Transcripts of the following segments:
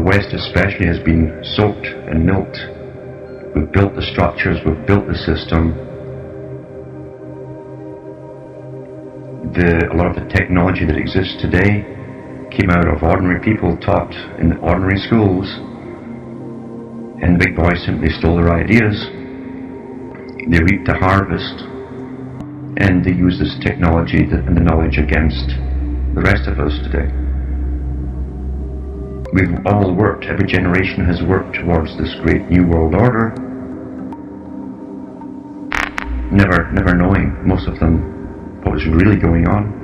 West especially has been soaked in milk. We've built the structures, we've built the system. A lot of the technology that exists today came out of ordinary people taught in ordinary schools, and the big boys simply stole their ideas. They reaped the harvest, and they use this technology and the knowledge against the rest of us today. We've all worked, every generation has worked towards this great new world order, never knowing, most of them, what was really going on.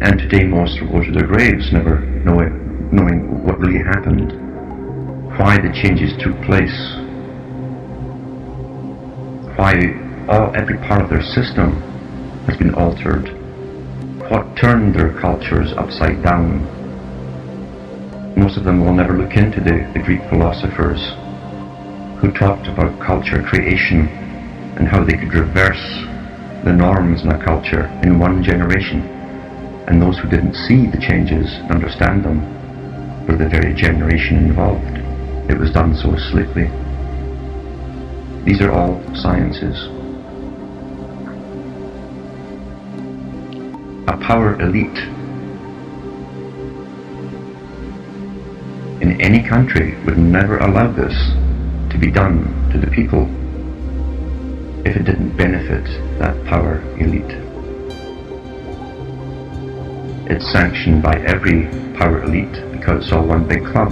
And today most will go to their graves never knowing what really happened, why the changes took place, why every part of their system has been altered, what turned their cultures upside down. Most of them will never look into the Greek philosophers who talked about culture creation and how they could reverse the norms in a culture in one generation. And those who didn't see the changes and understand them were the very generation involved. It was done so slickly. These are all sciences. A power elite in any country would never allow this to be done to the people if it didn't benefit that power elite. It's sanctioned by every power elite because it's all one big club,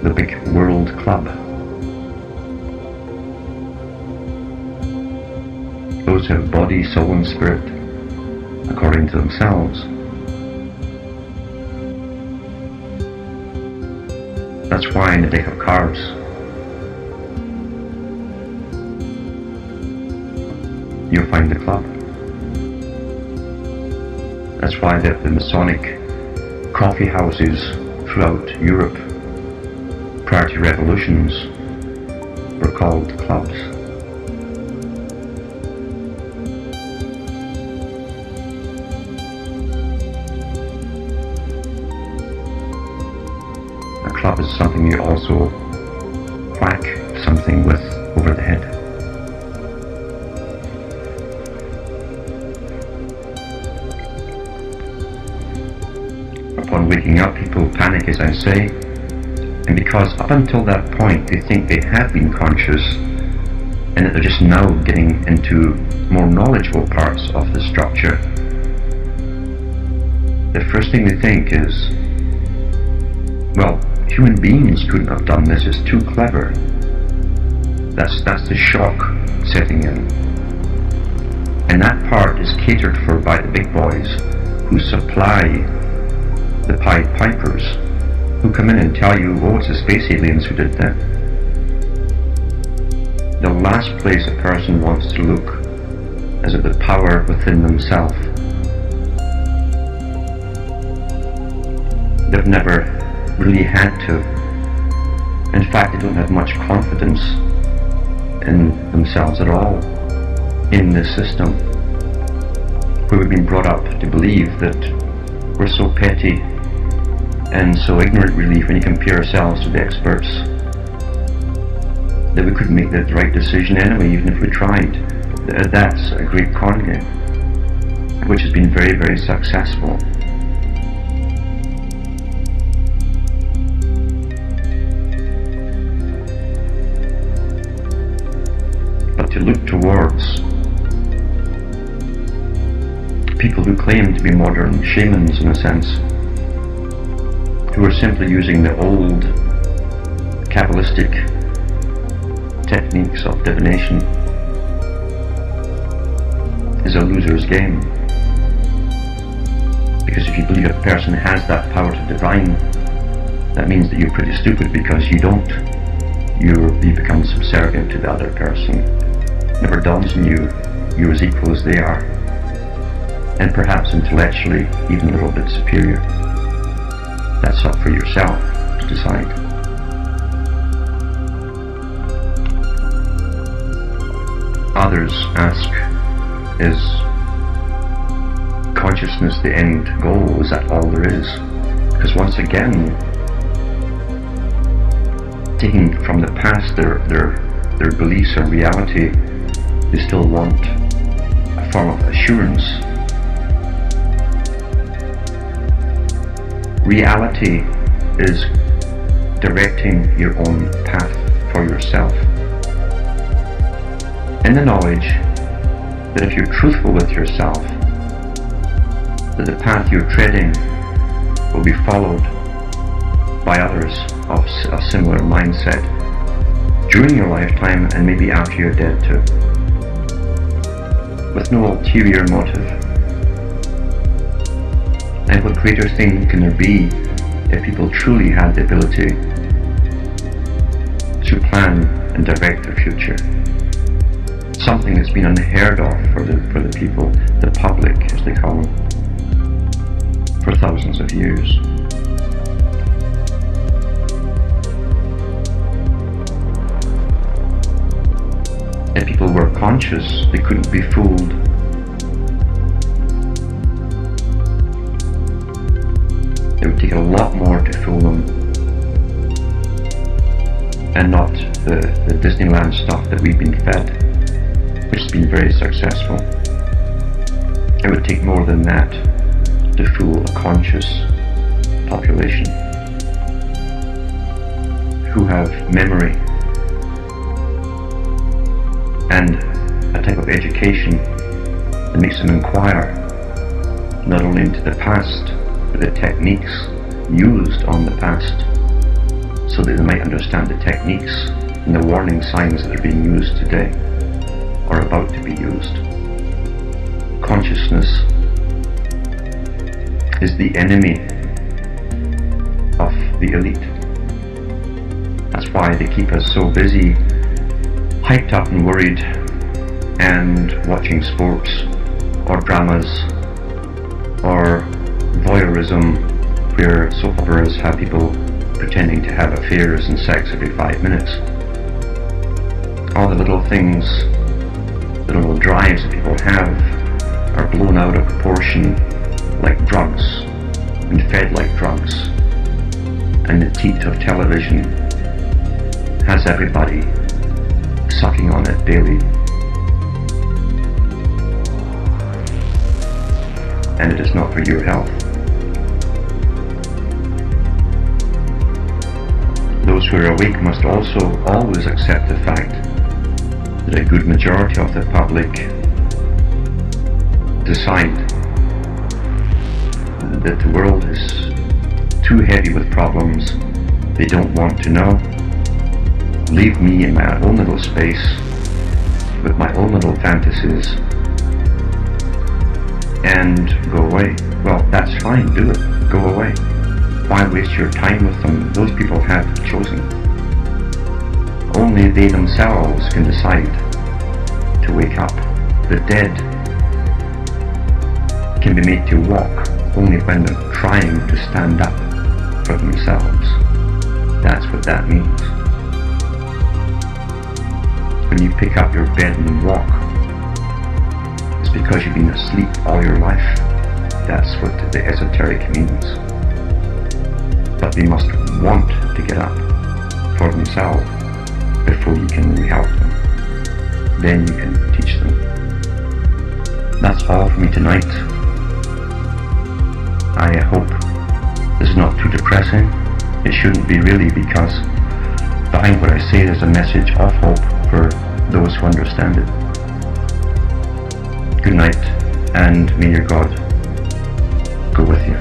the big world club. Those who have body, soul and spirit according to themselves. That's why in the deck of cards you'll find the club. That's why the Masonic coffee houses throughout Europe prior to revolutions were called clubs. A club is something you also whack something with over the head. Upon waking up, people panic, as I say, and because up until that point they think they have been conscious and that they're just now getting into more knowledgeable parts of the structure, the first thing they think is, well, human beings couldn't have done this, it's too clever. That's the shock setting in. And that part is catered for by the big boys who supply the Pied Pipers, who come in and tell you, oh, it's the space aliens who did that. The last place a person wants to look is at the power within themselves. They've never really had to. In fact, they don't have much confidence in themselves at all in this system, where we've been brought up to believe that we're so petty and so ignorant really when you compare ourselves to the experts, that we couldn't make the right decision anyway even if we tried. That's a great con game, which has been very, very successful. But to look towards people who claim to be modern shamans in a sense, who are simply using the old Kabbalistic techniques of divination, is a loser's game. Because if you believe a person has that power to divine, that means that you're pretty stupid, because you don't. You become subservient to the other person. It never dawns on you, you're as equal as they are, and perhaps intellectually even a little bit superior. That's up for yourself to decide. Others ask, is consciousness consciousness the end goal? Is that all there is? Because once again, taking from the past their beliefs or reality, they still want a form of assurance. Reality is directing your own path for yourself, in the knowledge that if you're truthful with yourself, that the path you're treading will be followed by others of a similar mindset during your lifetime and maybe after you're dead too, with no ulterior motive. And what greater thing can there be if people truly had the ability to plan and direct their future? Something that's been unheard of for the people, the public as they call them, for thousands of years. If people were conscious, they couldn't be fooled. It would take a lot more to fool them, and not the Disneyland stuff that we've been fed, which has been very successful. It would take more than that to fool a conscious population who have memory and a type of education that makes them inquire not only into the past, but the techniques used on the past, so that they might understand the techniques and the warning signs that are being used today or about to be used. Consciousness is the enemy of the elite. That's why they keep us so busy, hyped up and worried, and watching sports or dramas or voyeurism, where soap operas have people pretending to have affairs and sex every 5 minutes. All the little things, the little drives that people have, are blown out of proportion like drugs and fed like drugs, and the teat of television has everybody sucking on it daily, and it is not for your health. Those who are awake must also always accept the fact that a good majority of the public decide that the world is too heavy with problems. They don't want to know. Leave me in my own little space with my own little fantasies and go away. Well, that's fine, do it. Go away. Why waste your time with them? Those people have chosen. Only they themselves can decide to wake up. The dead can be made to walk only when they're trying to stand up for themselves. That's what that means. When you pick up your bed and walk, it's because you've been asleep all your life. That's what the esoteric means. But they must want to get up for themselves before you can really help them. Then you can teach them. That's all for me tonight. I hope this is not too depressing. It shouldn't be really, because behind what I say there's a message of hope for those who understand it. Good night, and may your God go with you.